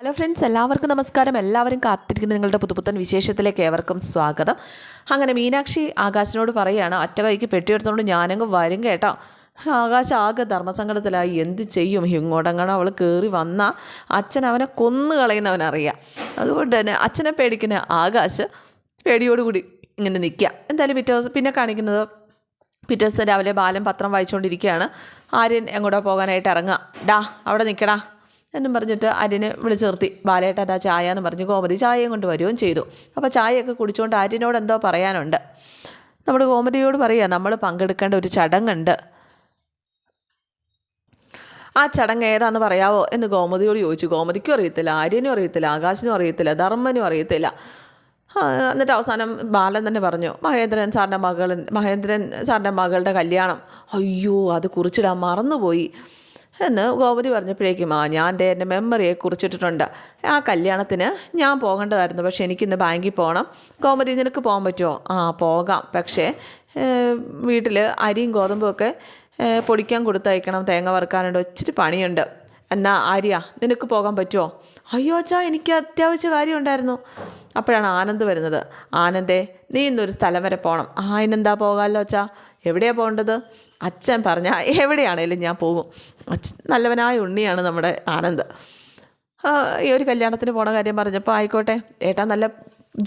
Hello friends, എല്ലാവർക്കും നമസ്കാരം. എല്ലാവരും കാത്തിരിക്കുന്ന നിങ്ങളുടെ പുതുപുത്തൻ വിശേഷത്തിലേക്ക് ഏവർക്കും സ്വാഗതം. അങ്ങനെ മീനാക്ഷി ആകാശിനോട് പറയുകയാണ്, ഒറ്റ കൈക്ക് പെട്ടിയെടുത്തുകൊണ്ട് ഞാനങ്ങ് വരും കേട്ടോ. ആകാശ് ആകെ ധർമ്മസങ്കടത്തിലായി. എന്ത് ചെയ്യും? ഇങ്ങോട്ടങ്ങനെ അവൾ കയറി വന്നാൽ അച്ഛൻ അവനെ കൊന്നു കളയുന്നവനറിയാം. അതുകൊണ്ട് തന്നെ അച്ഛനെ പേടിക്കുന്ന ആകാശ് പേടിയോടുകൂടി ഇങ്ങനെ നിൽക്കുക. എന്തായാലും പിറ്റേ ദിവസം പിന്നെ കാണിക്കുന്നത്, പിറ്റേ ദിവസം രാവിലെ ബാലൻ പത്രം വായിച്ചുകൊണ്ടിരിക്കുകയാണ്. ആര്യൻ എങ്ങോട്ടോ പോകാനായിട്ട് ഇറങ്ങുക. ഡാ അവിടെ നിൽക്കടാ എന്നും പറഞ്ഞിട്ട് ആര്യനെ വിളിച്ചു നിർത്തി. ബാലേട്ട അതാ ചായ എന്ന് പറഞ്ഞ് ഗോമതി ചായയും കൊണ്ട് വരികയും ചെയ്തു. അപ്പോൾ ചായയൊക്കെ കുടിച്ചുകൊണ്ട് ആര്യനോട് എന്തോ പറയാനുണ്ട്. നമ്മുടെ ഗോമതിയോട് പറയുക, നമ്മൾ പങ്കെടുക്കേണ്ട ഒരു ചടങ്ങുണ്ട്, ആ ചടങ്ങ് ഏതാണെന്ന് പറയാവോ എന്ന് ഗോമതിയോട് ചോദിച്ചു. ഗോമതിക്കും അറിയത്തില്ല, ആര്യനും അറിയത്തില്ല, ആകാശിനും അറിയത്തില്ല, ധർമ്മനും അറിയത്തില്ല. എന്നിട്ട് അവസാനം ബാലൻ തന്നെ പറഞ്ഞു, മഹേന്ദ്രൻ സാറിൻ്റെ മകളുടെ കല്യാണം, അയ്യോ അത് കുറിച്ചിടാൻ മറന്നുപോയി എന്ന് ഗോമതി പറഞ്ഞപ്പോഴേക്കും ഞാൻ എൻ്റെ മെമ്മറിയെ കുറിച്ചിട്ടിട്ടുണ്ട്. ആ കല്യാണത്തിന് ഞാൻ പോകേണ്ടതായിരുന്നു, പക്ഷേ എനിക്കിന്ന് ബാങ്കിൽ പോകണം. ഗോമതി നിനക്ക് പോകാൻ പറ്റുമോ? പോകാം, പക്ഷേ വീട്ടിൽ അരിയും ഗോതമ്പും ഒക്കെ പൊടിക്കാൻ കൊടുത്തയക്കണം, തേങ്ങ വറുക്കാനുണ്ട്, ഇച്ചിരി പണിയുണ്ട്. എന്നാ ആര്യ നിനക്ക് പോകാൻ പറ്റുമോ? അയ്യോ അച്ഛാ, എനിക്ക് അത്യാവശ്യ കാര്യമുണ്ടായിരുന്നു. അപ്പോഴാണ് ആനന്ദ് വരുന്നത്. ആനന്ദേ, നീ ഇന്നൊരു സ്ഥലം വരെ പോകണം. അതിനെന്താ പോകാമല്ലോ അച്ഛാ. എവിടെയാണ് പോകേണ്ടത്? അച്ഛൻ പറഞ്ഞാൽ എവിടെയാണേലും ഞാൻ പോകും. നല്ലവനായ ഉണ്ണിയാണ് നമ്മുടെ ആനന്ദ്. ഈ ഒരു കല്യാണത്തിന് പോണ കാര്യം പറഞ്ഞപ്പോൾ ആയിക്കോട്ടെ ഏട്ടാ, നല്ല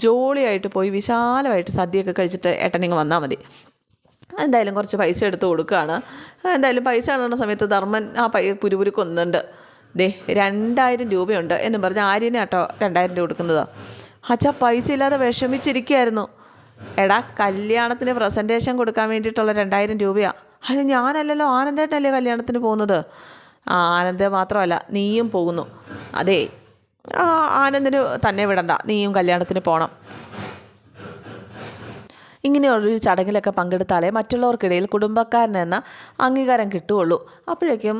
ജോളിയായിട്ട് പോയി വിശാലമായിട്ട് സദ്യയൊക്കെ കഴിച്ചിട്ട് ഏട്ടനിങ്ങ് വന്നാൽ മതി. എന്തായാലും കുറച്ച് പൈസ എടുത്ത് കൊടുക്കുകയാണ്. എന്തായാലും പൈസ കാണുന്ന സമയത്ത് ധർമ്മൻ പുരുപുരുക്കൊന്നുണ്ട്. 2000 രൂപയുണ്ട് എന്നും പറഞ്ഞ് ആര്യനെ കേട്ടോ 2000 രൂപ കൊടുക്കുന്നത്. അച്ഛാ പൈസ ഇല്ലാതെ വിഷമിച്ചിരിക്കുകയായിരുന്നു. എടാ, കല്യാണത്തിന് പ്രസൻറ്റേഷൻ കൊടുക്കാൻ വേണ്ടിയിട്ടുള്ള 2000 രൂപയാണ്. അതിന് ഞാനല്ലല്ലോ, ആനന്ദേട്ടനല്ലേ കല്യാണത്തിന് പോകുന്നത്. ആനന്ദ മാത്രമല്ല നീയും പോകുന്നു. അതെ, ആനന്ദിന് തന്നെ വിടണ്ട, നീയും കല്യാണത്തിന് പോകണം. ഇങ്ങനെയുള്ളൊരു ചടങ്ങിലൊക്കെ പങ്കെടുത്താലേ മറ്റുള്ളവർക്കിടയിൽ കുടുംബക്കാരനെന്ന അംഗീകാരം കിട്ടുകയുള്ളൂ. അപ്പോഴേക്കും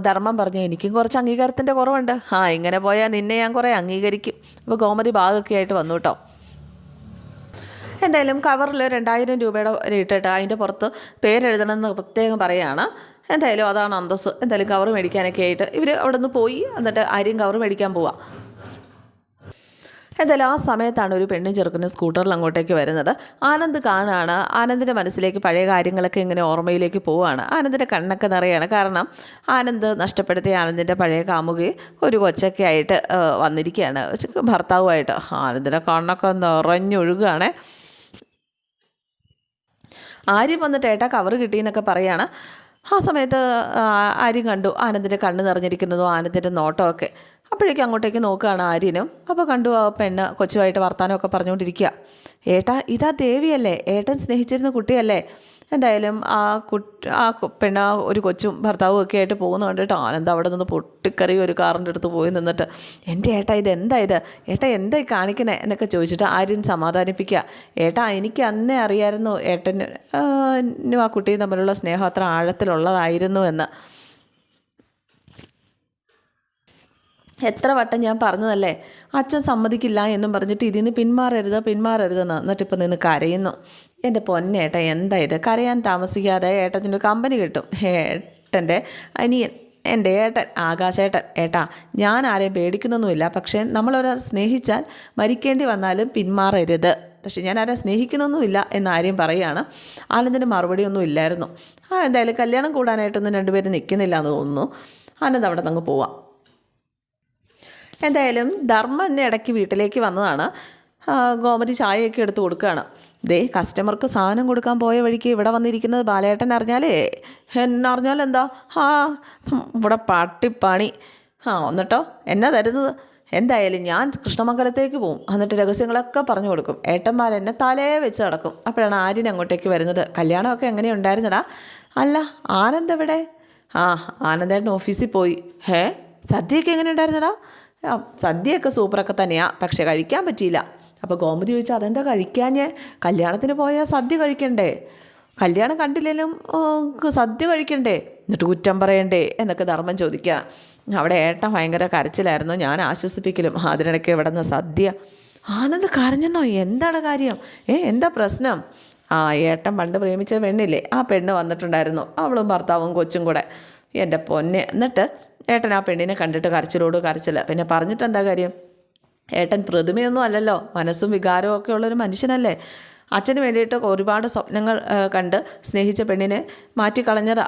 ധർമ്മം പറഞ്ഞു, എനിക്കും കുറച്ച് അംഗീകാരത്തിൻ്റെ കുറവുണ്ട്. ഇങ്ങനെ പോയാൽ നിന്നെ ഞാൻ കുറേ അംഗീകരിക്കും. അപ്പോൾ ഗോമതി ഭാഗമൊക്കെ ആയിട്ട് വന്നു കേട്ടോ. എന്തായാലും കവറിൽ 2000 രൂപയുടെ ഇട്ടിട്ട് അതിൻ്റെ പുറത്ത് പേരെഴുതണമെന്ന് പ്രത്യേകം പറയുകയാണ്. എന്തായാലും അതാണ് അന്തസ്സ്. എന്തായാലും കവർ മേടിക്കാനൊക്കെ ആയിട്ട് ഇവർ അവിടെ നിന്ന് പോയി. എന്നിട്ട് ആര്യം കവർ മേടിക്കാൻ പോവാം. എന്തായാലും ആ സമയത്താണ് ഒരു പെണ്ണും ചെറുക്കനും സ്കൂട്ടറിൽ അങ്ങോട്ടേക്ക് വരുന്നത്. ആനന്ദ് കാണുകയാണ്. ആനന്ദിൻ്റെ മനസ്സിലേക്ക് പഴയ കാര്യങ്ങളൊക്കെ ഇങ്ങനെ ഓർമ്മയിലേക്ക് പോവുകയാണ്. ആനന്ദിൻ്റെ കണ്ണൊക്കെ നിറയാണ്. കാരണം ആനന്ദ് നഷ്ടപ്പെടുത്തിയ ആനന്ദിൻ്റെ പഴയ കാമുകി ഒരു കൊച്ചൊക്കെ ആയിട്ട് വന്നിരിക്കുകയാണ്, ഭർത്താവുമായിട്ട്. ആനന്ദിൻ്റെ കണ്ണൊക്കെ നിറഞ്ഞൊഴുകുകയാണ്. ആര്യം വന്നിട്ട് ഏട്ടാ കവർ കിട്ടിയെന്നൊക്കെ പറയുകയാണ്. ആ സമയത്ത് ആര്യം കണ്ടു ആനന്ദിൻ്റെ കണ്ണ് നിറഞ്ഞിരിക്കുന്നതും ആനന്ദിൻ്റെ നോട്ടമൊക്കെ. അപ്പോഴേക്കും അങ്ങോട്ടേക്ക് നോക്കുകയാണ് ആര്യനും. അപ്പോൾ കണ്ടു ആ പെണ്ണ് കൊച്ചുമായിട്ട് വർത്താനമൊക്കെ പറഞ്ഞുകൊണ്ടിരിക്കുക. ഏട്ടാ ഇതാ ദേവിയല്ലേ, ഏട്ടൻ സ്നേഹിച്ചിരുന്ന കുട്ടിയല്ലേ. എന്തായാലും ആ പെണ്ണ് ഒരു കൊച്ചും ഭർത്താവും ഒക്കെ ആയിട്ട് പോകുന്നു കണ്ടിട്ട് ആനന്ദ് അവിടെ നിന്ന് പൊട്ടിക്കറി ഒരു കാറിൻ്റെ അടുത്ത് പോയി നിന്നിട്ട്, എൻ്റെ ഏട്ടാ ഇതെന്താ ഇത്, ഏട്ടാ എന്തായി കാണിക്കണേ എന്നൊക്കെ ചോദിച്ചിട്ട് ആര്യൻ സമാധാനിപ്പിക്കുക. ഏട്ടാ എനിക്ക് അന്നേ അറിയായിരുന്നു ഏട്ടനും ആ കുട്ടിയും തമ്മിലുള്ള സ്നേഹം അത്ര ആഴത്തിലുള്ളതായിരുന്നു എന്ന്. എത്ര വട്ടം ഞാൻ പറഞ്ഞതല്ലേ, അച്ഛൻ സമ്മതിക്കില്ല എന്നും പറഞ്ഞിട്ട് ഇതിൽ നിന്ന് പിന്മാറരുതെന്ന്. എന്നിട്ടിപ്പോൾ നിന്ന് കരയുന്നു. എൻ്റെ പൊന്നേട്ട എന്താ ഇത്, കരയാൻ താമസിക്കാതെ ഏട്ടത്തിൻ്റെ കമ്പനി കിട്ടും. ഏട്ടൻ്റെ അനിയൻ, എൻ്റെ ഏട്ടൻ ആകാശേട്ടൻ. ഏട്ടാ ഞാൻ ആരെയും പേടിക്കുന്നൊന്നുമില്ല, പക്ഷേ നമ്മളൊരാൾ സ്നേഹിച്ചാൽ മരിക്കേണ്ടി വന്നാലും പിന്മാറരുത്. പക്ഷേ ഞാൻ ആരെയും സ്നേഹിക്കുന്നൊന്നുമില്ല എന്ന് ആര്യം പറയുകയാണ്. ആനന്ദിന് മറുപടിയൊന്നും ഇല്ലായിരുന്നു. എന്തായാലും കല്യാണം കൂടാനായിട്ടൊന്നും രണ്ടുപേരും നിൽക്കുന്നില്ല എന്ന് തോന്നുന്നു. ആനന്ദ് അവിടെ നിന്ന് പോവാം. എന്തായാലും ധർമ്മം എന്നെ ഇടയ്ക്ക് വീട്ടിലേക്ക് വന്നതാണ്. ഗോമതി ചായയൊക്കെ എടുത്ത് കൊടുക്കുകയാണ്. കസ്റ്റമർക്ക് സാധനം കൊടുക്കാൻ പോയ വഴിക്ക് ഇവിടെ വന്നിരിക്കുന്നത് ബാലേട്ടൻ അറിഞ്ഞാലേ എന്നറിഞ്ഞാലെന്താ, ഇവിടെ പട്ടിപ്പണി. എന്നിട്ടോ എന്നാ തരുന്നത്? എന്തായാലും ഞാൻ കൃഷ്ണമംഗലത്തേക്ക് പോവും, എന്നിട്ട് രഹസ്യങ്ങളൊക്കെ പറഞ്ഞു കൊടുക്കും. ഏട്ടന്മാരെന്നെ തലേ വെച്ച് നടക്കും. അപ്പോഴാണ് ആര്യൻ അങ്ങോട്ടേക്ക് വരുന്നത്. കല്യാണമൊക്കെ എങ്ങനെയുണ്ടായിരുന്നടാ? അല്ല ആനന്ദ് എവിടെ? ആനന്ദേട്ടൻ ഓഫീസിൽ പോയി. സദ്യയൊക്കെ എങ്ങനെ ഉണ്ടായിരുന്നടാ? സദ്യയൊക്കെ സൂപ്പറൊക്കെ തന്നെയാണ്, പക്ഷെ കഴിക്കാൻ പറ്റിയില്ല. അപ്പോൾ ഗോമതി ചോദിച്ചാൽ അതെന്താ കഴിക്കാഞ്ഞേ? കല്യാണത്തിന് പോയാൽ സദ്യ കഴിക്കണ്ടേ? കല്യാണം കണ്ടില്ലെങ്കിലും സദ്യ കഴിക്കണ്ടേ? എന്നിട്ട് കുറ്റം പറയണ്ടേ എന്നൊക്കെ ധർമ്മം ചോദിക്കുക. അവിടെ ഏട്ടൻ ഭയങ്കര കരച്ചിലായിരുന്നു, ഞാൻ ആശ്വസിപ്പിക്കലും. അതിനിടയ്ക്ക് ഇവിടെ നിന്ന് സദ്യ. ആനന്ദ് കരഞ്ഞെന്നോ? എന്താണ് കാര്യം? എന്താ പ്രശ്നം? ഏട്ടൻ പണ്ട് പ്രേമിച്ച പെണ്ണില്ലേ, ആ പെണ്ണ് വന്നിട്ടുണ്ടായിരുന്നു. അവളും ഭർത്താവും കൊച്ചും കൂടെ. എൻ്റെ പൊന്നെ. എന്നിട്ട് ഏട്ടൻ ആ പെണ്ണിനെ കണ്ടിട്ട് കരച്ചിലോട് കരച്ചില്ല. പിന്നെ പറഞ്ഞിട്ട് എന്താ കാര്യം? ഏട്ടൻ പ്രതിമയൊന്നും അല്ലല്ലോ, മനസ്സും വികാരവും ഒക്കെ ഉള്ളൊരു മനുഷ്യനല്ലേ. അച്ഛന് വേണ്ടിയിട്ട് ഒരുപാട് സ്വപ്നങ്ങൾ കണ്ട് സ്നേഹിച്ച പെണ്ണിനെ മാറ്റിക്കളഞ്ഞതാ.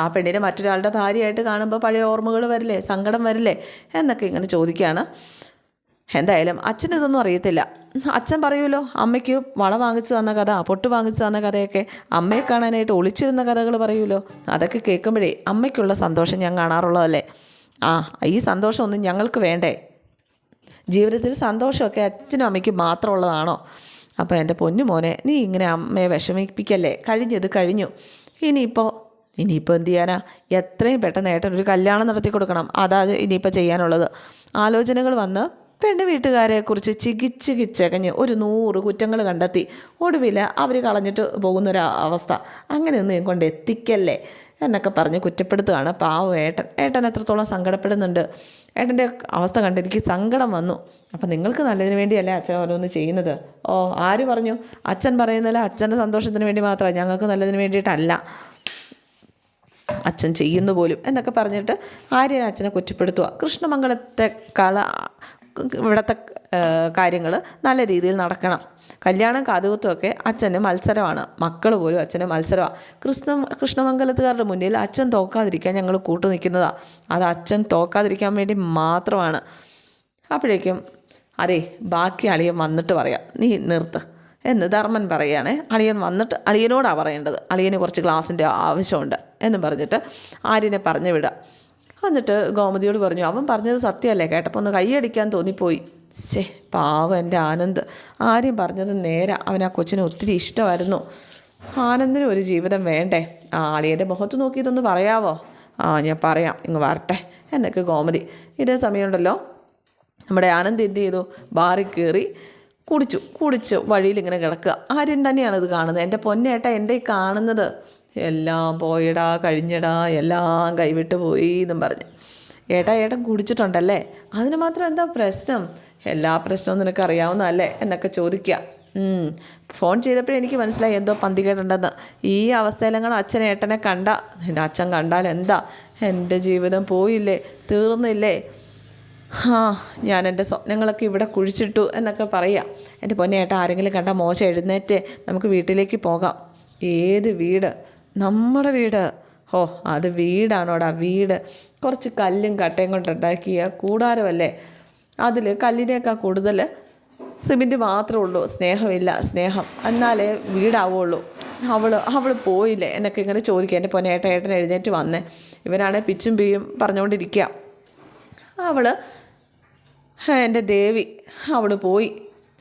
ആ പെണ്ണിനെ മറ്റൊരാളുടെ ഭാര്യയായിട്ട് കാണുമ്പോൾ പഴയ ഓർമ്മകൾ വരില്ലേ, സങ്കടം വരില്ലേ എന്നൊക്കെ ഇങ്ങനെ ചോദിക്കുകയാണ്. എന്തായാലും അച്ഛൻ ഇതൊന്നും അറിയത്തില്ല. അച്ഛൻ പറയുമല്ലോ, അമ്മയ്ക്ക് വള വാങ്ങിച്ചു തന്ന കഥ, പൊട്ട് വാങ്ങിച്ചു തന്ന കഥയൊക്കെ അമ്മയെ കാണാനായിട്ട് ഒളിച്ചിരുന്ന കഥകൾ പറയുമല്ലോ. അതൊക്കെ കേൾക്കുമ്പോഴേ അമ്മയ്ക്കുള്ള സന്തോഷം ഞാൻ കാണാറുള്ളതല്ലേ. ഈ സന്തോഷമൊന്നും ഞങ്ങൾക്ക് വേണ്ടേ? ജീവിതത്തിൽ സന്തോഷമൊക്കെ അച്ഛനും അമ്മയ്ക്കും മാത്രമുള്ളതാണോ? അപ്പോൾ എൻ്റെ പൊന്നു മോനെ, നീ ഇങ്ങനെ അമ്മയെ വിഷമിപ്പിക്കല്ലേ. കഴിഞ്ഞത് കഴിഞ്ഞു. ഇനിയിപ്പോൾ എന്ത് ചെയ്യാനാ? എത്രയും പെട്ടെന്ന് ഏട്ടനൊരു കല്യാണം നടത്തി കൊടുക്കണം. അതാ ഇനിയിപ്പോൾ ചെയ്യാനുള്ളത്. ആലോചനകൾ വന്ന് പെണ്ണ് വീട്ടുകാരെക്കുറിച്ച് ചികിച്ചകഞ്ഞ് ഒരു 100 കുറ്റങ്ങൾ കണ്ടെത്തി ഒടുവിൽ അവർ കളഞ്ഞിട്ട് പോകുന്നൊരവസ്ഥ. അങ്ങനെയൊന്നും കൊണ്ട് എത്തിക്കല്ലേ എന്നൊക്കെ പറഞ്ഞ് കുറ്റപ്പെടുത്തുകയാണ് പാവം ഏട്ടൻ എത്രത്തോളം സങ്കടപ്പെടുന്നുണ്ട്. ഏട്ടൻ്റെ അവസ്ഥ കണ്ട് എനിക്ക് സങ്കടം വന്നു. അപ്പം നിങ്ങൾക്ക് നല്ലതിന് വേണ്ടിയല്ലേ അച്ഛൻ ഓരോന്ന് ചെയ്യുന്നത്? ആര് പറഞ്ഞു? അച്ഛൻ പറയുന്നില്ല, അച്ഛൻ്റെ സന്തോഷത്തിന് വേണ്ടി മാത്രമാണ്, ഞങ്ങൾക്ക് നല്ലതിന് വേണ്ടിയിട്ടല്ല അച്ഛൻ ചെയ്യുന്നു പോലും എന്നൊക്കെ പറഞ്ഞിട്ട് ആര്യൻ അച്ഛനെ കുറ്റപ്പെടുത്തുക. കൃഷ്ണമംഗലത്തെ ഇവിടുത്തെ കാര്യങ്ങൾ നല്ല രീതിയിൽ നടക്കണം. കല്യാണം കാതുകുത്തുമൊക്കെ അച്ഛന് മത്സരമാണ്, മക്കൾ പോലും അച്ഛന് മത്സരമാണ്. കൃഷ്ണമംഗലത്തുകാരുടെ മുന്നിൽ അച്ഛൻ തോക്കാതിരിക്കാൻ ഞങ്ങൾ കൂട്ടു നിൽക്കുന്നതാണ്. അത് അച്ഛൻ തോക്കാതിരിക്കാൻ വേണ്ടി മാത്രമാണ്. അപ്പോഴേക്കും അതെ, ബാക്കി അളിയൻ വന്നിട്ട് പറയാം, നീ നിർത്ത് എന്ന് ധർമ്മൻ പറയുകയാണേ. അളിയൻ വന്നിട്ട് അളിയനോടാണ് പറയേണ്ടത്, അളിയന് കുറച്ച് ഗ്ലാസിൻ്റെ ആവശ്യമുണ്ട് എന്ന് പറഞ്ഞിട്ട് ആര്യനെ പറഞ്ഞു വിടുക. എന്നിട്ട് ഗോമതിയോട് പറഞ്ഞു, അവൻ പറഞ്ഞത് സത്യമല്ലേ, കേട്ടപ്പോൾ ഒന്ന് കൈയടിക്കാൻ തോന്നിപ്പോയി. പാവം എൻ്റെ ആനന്ദ്, ആര്യം പറഞ്ഞത് നേരെ. അവൻ ആ കൊച്ചിനെ ഒത്തിരി ഇഷ്ടമായിരുന്നു. ആനന്ദിന് ഒരു ജീവിതം വേണ്ടേ? അളിയൻ്റെ മുഖത്ത് നോക്കി ഇതൊന്ന് പറയാവോ? ഞാൻ പറയാം, ഇങ്ങ് വരട്ടെ എന്നൊക്കെ ഗോമതി. ഇതേ സമയമുണ്ടല്ലോ, നമ്മുടെ ആനന്ദ് എന്ത് ചെയ്തു? ബാറിൽ കയറി കുടിച്ചു വഴിയിൽ ഇങ്ങനെ കിടക്കുക. ആര്യൻ തന്നെയാണ് ഇത് കാണുന്നത്. എൻ്റെ പൊന്നേട്ടാ, എൻ്റെ ഈ കാണുന്നത് എല്ലാം പോയിടാ, കഴിഞ്ഞടാ, എല്ലാം കൈവിട്ട് പോയി എന്നും പറഞ്ഞ്. ഏട്ടൻ കുടിച്ചിട്ടുണ്ടല്ലേ, അതിന് മാത്രം എന്താ പ്രശ്നം? എല്ലാ പ്രശ്നവും നിനക്ക് അറിയാവുന്നതല്ലേ എന്നൊക്കെ ചോദിക്കുക. ഫോൺ ചെയ്തപ്പോഴേ എനിക്ക് മനസ്സിലായി എന്തോ പന്തികേടുണ്ടെന്ന്. ഈ അവസ്ഥയിലെങ്ങനെ ഏട്ടനെ കണ്ട, എൻ്റെ അച്ഛൻ കണ്ടാൽ എന്താ? എൻ്റെ ജീവിതം പോയില്ലേ, തീർന്നില്ലേ? ഞാൻ എൻ്റെ സ്വപ്നങ്ങളൊക്കെ ഇവിടെ കുഴിച്ചിട്ടു എന്നൊക്കെ പറയാം. എൻ്റെ പൊന്നേട്ട, ആരെങ്കിലും കണ്ടാൽ മോശം, എഴുന്നേറ്റ് നമുക്ക് വീട്ടിലേക്ക് പോകാം. ഏത് വീട്? നമ്മുടെ വീട്. അത് വീടാണോടാ? വീട് കുറച്ച് കല്ലും കട്ടയും കൊണ്ടുണ്ടാക്കിയ കൂടാരമല്ലേ. അതിൽ കല്ലിനേക്കാൾ കൂടുതൽ സിമെൻറ്റ് മാത്രമേ ഉള്ളൂ. സ്നേഹമില്ല, സ്നേഹം എന്നാലേ വീടാവുള്ളൂ. അവൾ പോയില്ലേ എന്നൊക്കെ ഇങ്ങനെ ചോദിക്കുക. എൻ്റെ പൊന്നേട്ട, ഏട്ടൻ എഴുന്നേറ്റ് വന്നേ. ഇവനാണെങ്കിൽ പിച്ചും പിയും പറഞ്ഞുകൊണ്ടിരിക്കുക. എൻ്റെ ദേവി, അവൾ പോയി.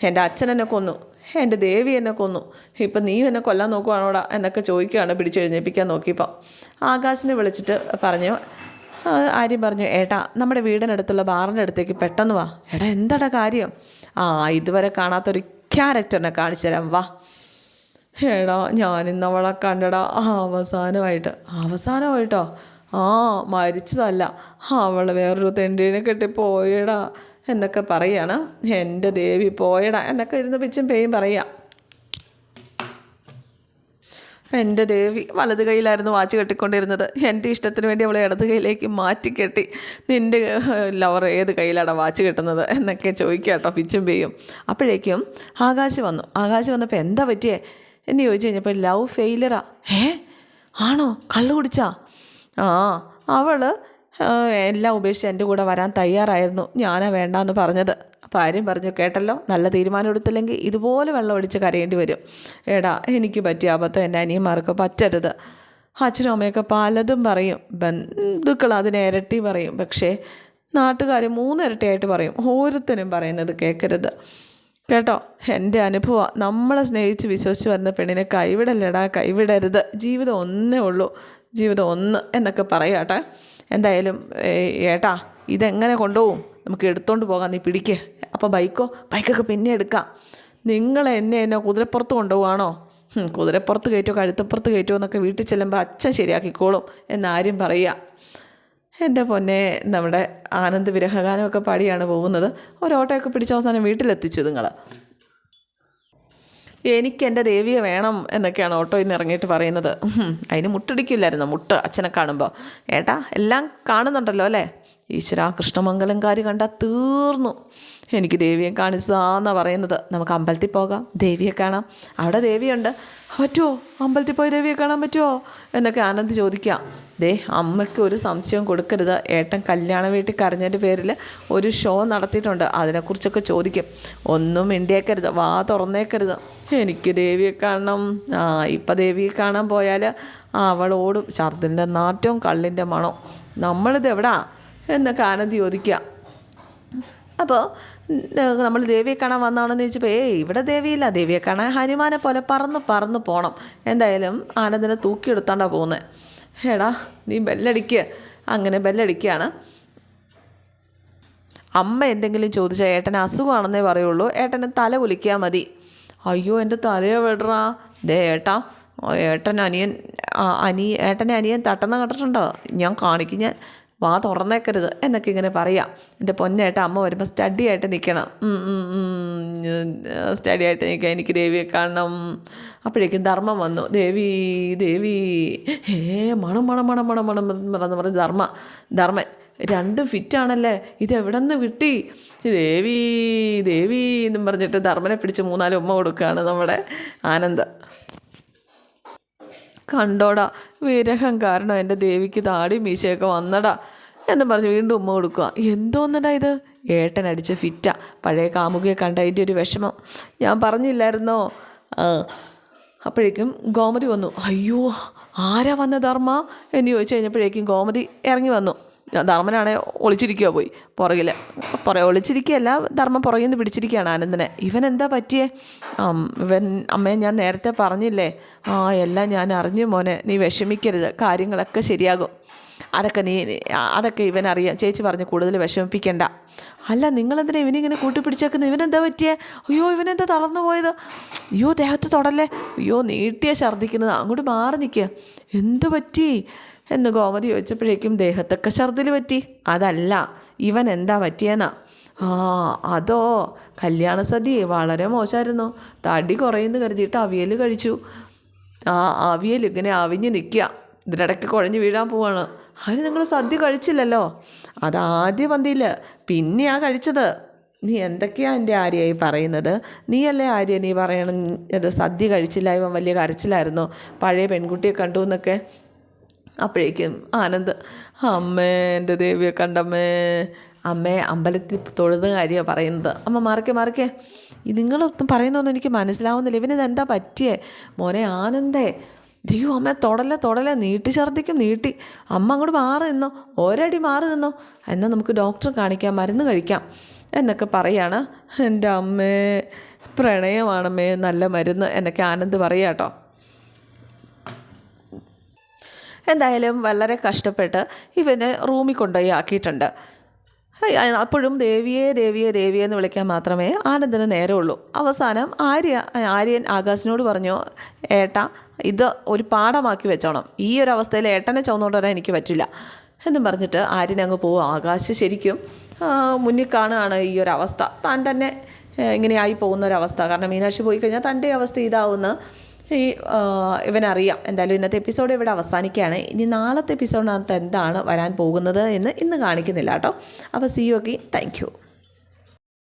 എൻ്റെ അച്ഛൻ എന്നെ കൊന്നു, എൻ്റെ ദേവി എന്നെ കൊന്നു, ഇപ്പം നീ എന്നെ കൊല്ലാൻ നോക്കുവാണോടാ എന്നൊക്കെ ചോദിക്കുകയാണ് പിടിച്ചെഴുന്നേൽപ്പിക്കാൻ നോക്കിയപ്പോൾ. ആകാശിനെ വിളിച്ചിട്ട് പറഞ്ഞു, ആര്യം പറഞ്ഞു, ഏട്ടാ നമ്മുടെ വീടിനടുത്തുള്ള ബാറിൻ്റെ അടുത്തേക്ക് പെട്ടെന്ന് വാ. എന്താടാ കാര്യം? ഇതുവരെ കാണാത്തൊരു ക്യാരക്ടറിനെ കാണിച്ചു തരാം, വാ. ഞാനിന്ന് അവളെ കണ്ടടാ, അവസാനമായിട്ടോ? മരിച്ചതല്ല, അവൾ വേറൊരു തെണ്ടീനെ കെട്ടിപ്പോയടാ എന്നൊക്കെ പറയാണ്. എൻ്റെ ദേവി പോയടാ എന്നൊക്കെ ഇരുന്ന് പിച്ചും പേയും പറയാം. എൻ്റെ ദേവി വലത് കൈയിലായിരുന്നു വാച്ച് കെട്ടിക്കൊണ്ടിരുന്നത്. എൻ്റെ ഇഷ്ടത്തിന് വേണ്ടി അവളെ ഇടത് കൈയിലേക്ക് മാറ്റിക്കെട്ടി. നിൻ്റെ ലവർ ഏത് കയ്യിലാണ് വാച്ച് കെട്ടുന്നത് എന്നൊക്കെ ചോദിക്കുക കേട്ടോ പിച്ചും പേയും. അപ്പോഴേക്കും ആകാശ് വന്നപ്പോൾ എന്താ പറ്റിയേ എന്ന് ചോദിച്ചു കഴിഞ്ഞപ്പോൾ ലവ് ഫെയിലറാ. ആണോ? കള്ളു കുടിച്ചാ? അവൾ എല്ലാം ഉപേക്ഷിച്ച് എൻ്റെ കൂടെ വരാൻ തയ്യാറായിരുന്നു. ഞാനാ വേണ്ടാന്ന് പറഞ്ഞത്. അപ്പോൾ ആര്യം പറഞ്ഞു, കേട്ടല്ലോ, നല്ല തീരുമാനം എടുത്തില്ലെങ്കിൽ ഇതുപോലെ വെള്ളം ഒടിച്ച് കരയേണ്ടി വരും. എനിക്ക് പറ്റിയ അബദ്ധം എൻ്റെ അനിയന്മാർക്ക് പറ്റരുത്. അച്ഛനും അമ്മയൊക്കെ പലതും പറയും, ബന്ധുക്കൾ അതിനെ ഇരട്ടി പറയും, പക്ഷേ നാട്ടുകാർ 3 ഇരട്ടിയായിട്ട് പറയും. ഓരോരുത്തരും പറയുന്നത് കേൾക്കരുത് കേട്ടോ. എൻ്റെ അനുഭവം, നമ്മളെ സ്നേഹിച്ച് വിശ്വസിച്ച് വരുന്ന പെണ്ണിനെ കൈവിടരുത്. ജീവിതം ഒന്നേ ഉള്ളൂ, ജീവിതം ഒന്ന് എന്നൊക്കെ പറയാട്ടെ. എന്തായാലും ഏട്ടാ, ഇതെങ്ങനെ കൊണ്ടുപോകും? നമുക്ക് എടുത്തോണ്ട് പോകാം, നീ പിടിക്ക്. അപ്പോൾ ബൈക്കൊക്കെ പിന്നെ എടുക്കാം. നിങ്ങൾ എന്നെ കുതിരപ്പുറത്ത് കൊണ്ടുപോവാണോ? കുതിരപ്പുറത്ത് കയറ്റോ കഴുത്തപ്പുറത്ത് കയറ്റോ എന്നൊക്കെ വീട്ടിൽ ചെല്ലുമ്പോൾ അച്ഛൻ ശരിയാക്കിക്കോളും എന്നാരും പറയുക. എൻ്റെ പൊന്നെ, നമ്മുടെ ആനന്ദ് വിരഹഗാനമൊക്കെ പാടിയാണ് പോകുന്നത്. ഒരോട്ടയൊക്കെ പിടിച്ച അവസാനം വീട്ടിലെത്തിച്ചു നിങ്ങൾ. എനിക്ക് എൻ്റെ ദേവിയെ വേണം എന്നൊക്കെയാണ് ഓട്ടോയിൽ നിന്ന് ഇറങ്ങിയിട്ട് പറയുന്നത്. അതിന് മുട്ടടിക്കില്ലായിരുന്നു, മുട്ട് അച്ഛനെ കാണുമ്പോൾ. ഏട്ടാ എല്ലാം കാണുന്നുണ്ടല്ലോ അല്ലേ? ഈശ്വരാ, കൃഷ്ണമംഗലംകാർ കണ്ടാൽ തീർന്നു. എനിക്ക് ദേവിയെ കാണിച്ചതാന്നാണ് പറയുന്നത്. നമുക്ക് അമ്പലത്തിൽ പോകാം, ദേവിയെ കാണാം. അവിടെ ദേവിയുണ്ട്. പറ്റുമോ? അമ്പലത്തിൽ പോയി ദേവിയെ കാണാൻ പറ്റുമോ എന്നൊക്കെ ആനന്ദ് ചോദിക്കാം. അമ്മയ്ക്ക് ഒരു സംശയം കൊടുക്കരുത്. ഏട്ടൻ കല്യാണ വീട്ടിൽ കരഞ്ഞതിൻ്റെ പേരിൽ ഒരു ഷോ നടത്തിയിട്ടുണ്ട്, അതിനെക്കുറിച്ചൊക്കെ ചോദിക്കും. ഒന്നും മിണ്ടിയേക്കരുത്, വാ തുറന്നേക്കരുത്. എനിക്ക് ദേവിയെ കാണണം. ഇപ്പം ദേവിയെ കാണാൻ പോയാൽ അവളോടും ഛർദിൻ്റെ നാറ്റവും കള്ളിൻ്റെ മണവും. നമ്മളിത് എവിടാ എന്നൊക്കെ ആനന്ദ് ചോദിക്കാം. അപ്പോൾ നമ്മൾ ദേവിയെ കാണാൻ വന്നതാണെന്ന് ചോദിച്ചപ്പോൾ ഇവിടെ ദേവിയില്ല, ദേവിയെ കാണാൻ ഹനുമാനെ പോലെ പറന്ന് പോകണം. എന്തായാലും ആനന്ദിനെ തൂക്കിയെടുത്താണ്ടാണ് പോകുന്നത്. എടാ നീ ബെല്ലടിക്കുക. അങ്ങനെ ബെല്ലടിക്കുകയാണ്. അമ്മ എന്തെങ്കിലും ചോദിച്ചാൽ ഏട്ടന് അസുഖമാണെന്നേ പറയുള്ളൂ, ഏട്ടന് തല കുലിക്കാൻ മതി. അയ്യോ എൻ്റെ തലയോ വിടറാ. ഏട്ടാ, ഏട്ടനെ അനിയൻ തട്ടുന്ന കണ്ടിട്ടുണ്ടോ? ഞാൻ കാണിക്കും, ഞാൻ വാ തുറന്നേക്കരുത് എന്നൊക്കെ ഇങ്ങനെ പറയാം. എൻ്റെ പൊന്നേട്ട അമ്മ വരുമ്പോൾ സ്റ്റഡി ആയിട്ട് നിൽക്കണം. സ്റ്റഡി ആയിട്ട് നിൽക്കാം, എനിക്ക് ദേവിയെ കാണണം. അപ്പോഴേക്കും ധർമ്മം വന്നു. ദേവി മണം മണം മണം മണം മണം എന്ന് പറഞ്ഞ് ധർമ്മൻ രണ്ടും ഫിറ്റാണല്ലേ, ഇതെവിടെ നിന്ന് കിട്ടി? ദേവി എന്നും പറഞ്ഞിട്ട് ധർമ്മനെ പിടിച്ച് 3-4 ഉമ്മ കൊടുക്കുകയാണ് നമ്മുടെ ആനന്ദ്. കണ്ടോടാ, വിരഹം കാരണം എൻ്റെ ദേവിക്ക് താടി മീശയൊക്കെ വന്നടാ എന്നും പറഞ്ഞ് വീണ്ടും ഉമ്മ കൊടുക്കുക. എന്തോന്നടാ ഇത്? ഏട്ടൻ അടിച്ച ഫിറ്റാ. പഴയ കാമുകിയെ കണ്ട അതിൻ്റെ ഒരു വിഷമം ഞാൻ പറഞ്ഞില്ലായിരുന്നോ? അപ്പോഴേക്കും ഗോമതി വന്നു. അയ്യോ, ആരാ വന്ന ധർമ്മ എന്ന് ചോദിച്ചു കഴിഞ്ഞപ്പോഴേക്കും ഗോമതി ഇറങ്ങി വന്നു. ധർമ്മനാണെ ഒളിച്ചിരിക്കുക, പോയി ഒളിച്ചിരിക്കുകയല്ല, ധർമ്മം പുറകിൽ നിന്ന് പിടിച്ചിരിക്കുകയാണ് ആനന്ദനെ. ഇവൻ എന്താ പറ്റിയേ? അമ്മയെ ഞാൻ നേരത്തെ പറഞ്ഞില്ലേ? എല്ലാം ഞാൻ അറിഞ്ഞു മോനെ, നീ വിഷമിക്കരുത്, കാര്യങ്ങളൊക്കെ ശരിയാകും. അതൊക്കെ ഇവനറിയാം. ചേച്ചി പറഞ്ഞ് കൂടുതൽ വിഷമിപ്പിക്കണ്ട. അല്ല, നിങ്ങളെന്തിനാ ഇവനിങ്ങനെ കൂട്ടിപ്പിടിച്ചേക്കുന്നത്? ഇവനെന്താ പറ്റിയേ? അയ്യോ, ഇവനെന്താ തളർന്നു പോയത്? അയ്യോ, ദേഹത്ത് തൊടല്ലേ. അയ്യോ, നീട്ടിയാ ഛർദ്ദിക്കുന്നത്, അങ്ങോട്ട് മാറി നിൽക്കുക. എന്തു പറ്റി എന്ന് ഗോമതി ചോദിച്ചപ്പോഴേക്കും ദേഹത്തൊക്കെ ഛർദിൽ പറ്റി. അതല്ല, ഇവൻ എന്താ പറ്റിയെന്നാ. അതോ, കല്യാണ സദ്യ വളരെ മോശമായിരുന്നു. തടി കുറയുന്നു കരുതിയിട്ട് അവിയൽ കഴിച്ചു. അവിയൽ ഇങ്ങനെ അവിഞ്ഞ് നിൽക്കുക, ഇതിനിടയ്ക്ക് കുഴഞ്ഞ് വീഴാൻ പോവാണ്. അതിന് നിങ്ങൾ സദ്യ കഴിച്ചില്ലല്ലോ, അതാദ്യ പന്തിയിൽ പിന്നെയാ കഴിച്ചത്. നീ എന്തൊക്കെയാ എൻ്റെ ആര്യായി പറയുന്നത്? നീയല്ലേ ആര്യ, നീ പറയണം ഇത് സദ്യ കഴിച്ചില്ല, ഇവൻ വലിയ കരച്ചിലായിരുന്നു, പഴയ പെൺകുട്ടിയെ കണ്ടു എന്നൊക്കെ. അപ്പോഴേക്കും ആനന്ദ്, അമ്മേ എൻ്റെ ദേവിയെ കണ്ടമ്മേ. അമ്മേ അമ്പലത്തിൽ തൊഴുത കാര്യമാണ് പറയുന്നത്. അമ്മ മാറിക്കേ, നിങ്ങളൊന്നും പറയുന്നൊന്നും എനിക്ക് മനസ്സിലാവുന്നില്ല. ഇവനിത് എന്താ പറ്റിയേ? മോനെ ആനന്ദേ, ദൈവം അമ്മ തൊടലെ നീട്ടി ഛർദ്ദിക്കും, നീട്ടി. അമ്മ അങ്ങോട്ട് മാറി നിന്നോ, ഒരടി മാറി നിന്നോ, എന്നാൽ നമുക്ക് ഡോക്ടറെ കാണിക്കാം, മരുന്ന് കഴിക്കാം എന്നൊക്കെ പറയാണ്. എൻ്റെ അമ്മേ, പ്രണയമാണമ്മേ നല്ല മരുന്ന് എന്നൊക്കെ ആനന്ദ് പറയാം കേട്ടോ. എന്തായാലും വളരെ കഷ്ടപ്പെട്ട് ഇവനെ റൂമിൽ കൊണ്ടുപോയി ആക്കിയിട്ടുണ്ട്. അപ്പോഴും ദേവിയെ എന്ന് വിളിക്കാൻ മാത്രമേ ആനന്ദിന് നേരമുള്ളൂ. അവസാനം ആര്യൻ ആകാശിനോട് പറഞ്ഞു, ഏട്ടാ ഇത് ഒരു പാഠമാക്കി വെച്ചോണം, ഈ ഒരു അവസ്ഥയിൽ ഏട്ടനെ ചുമന്നുകൊണ്ട് വരാൻ എനിക്ക് പറ്റില്ല എന്നും പറഞ്ഞിട്ട് ആര്യൻ അങ്ങ് പോകും. ആകാശ് ശരിക്കും മുന്നിൽ കാണുകയാണ് ഈ ഒരു അവസ്ഥ, താൻ തന്നെ ഇങ്ങനെയായി പോകുന്നൊരവസ്ഥ. കാരണം മീനാക്ഷി പോയി കഴിഞ്ഞാൽ തൻ്റെ അവസ്ഥ ഇതാവുന്ന ഇവനറിയാം. എന്തായാലും ഇന്നത്തെ എപ്പിസോഡ് ഇവിടെ അവസാനിക്കുകയാണ്. ഇനി നാളത്തെ എപ്പിസോഡിനകത്ത് എന്താണ് വരാൻ പോകുന്നത് എന്ന് ഇന്ന് കാണിക്കുന്നില്ല കേട്ടോ. അപ്പോൾ see you. Okay, thank U.